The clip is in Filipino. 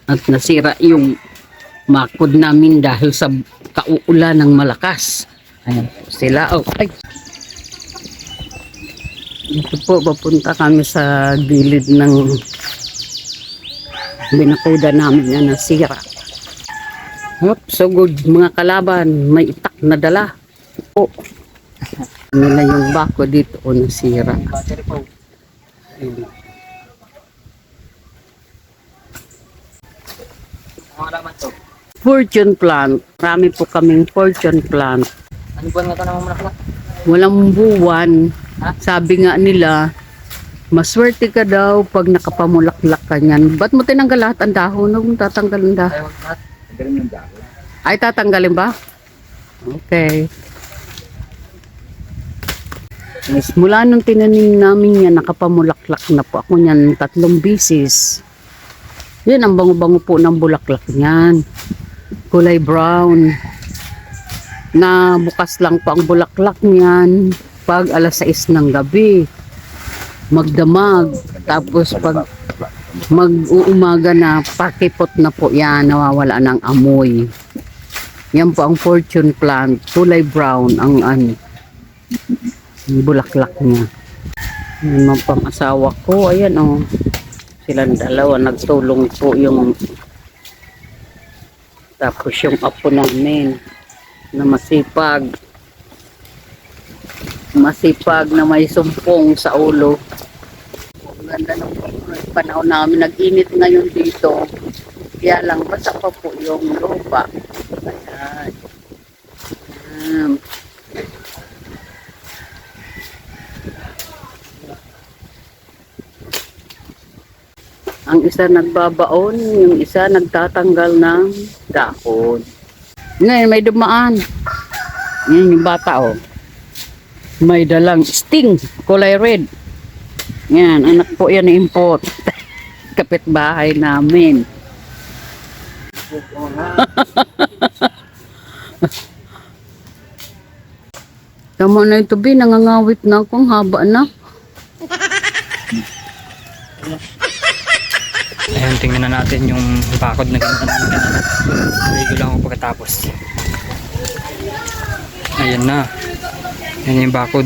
At nasira yung makod namin dahil sa kauulan ng malakas. Ayan po sila. Oh, ay. Dito po, papunta kami sa gilid ng binakuda namin na nasira. Hop, so good mga kalaban, may itak na dala. Po. Nila yung bako dito o nasira. Ayun. Fortune plant. Marami po kaming fortune plant. Ano buwan nga ito naman muna? Walang buwan. Sabi nga nila, maswerte ka daw pag nakapamulaklak ka niyan. Ba't mo tinanggal lahat ang dahon? Huwag mo tatanggal ang dahon. Ay, tatanggalin ba? Okay. Yes, mula nung tinanim namin yan, nakapamulaklak na po ako niyan 3 bisis. Yan, ang bango-bango po ng bulaklak niyan. Kulay brown. Na bukas lang po ang bulaklak niyan pag alas 6 ng gabi. Magdamag. Tapos pag mag-uumaga na, pakipot na po yan, nawawala ng amoy. Yan po ang fortune plant. Kulay brown ang bulaklak niya. Yan mga pang-asawa ko. Ayan o. Silang dalawa. Nagtulong po yung tapos yung apo namin na masipag. Masipag na may sumpong sa ulo. Ang ganda ng panahon namin. Nag-init ngayon dito. Kaya lang basa pa po yung lupa. Ayan. Ang isa nagbabaon, yung isa nagtatanggal ng dahon. Ngayon may dumaan. Yan yung bata oh. May dalang sting, kulay red. Yan, anak po yan import. Kapitbahay namin. Tama na ito, Bi. Nangangawit na ako. Ang haba na. Ayun, tingnan na natin yung bakod na ganda namin kanina. Naligo lang ako pagkatapos. Ayan na. Yan yung bakod.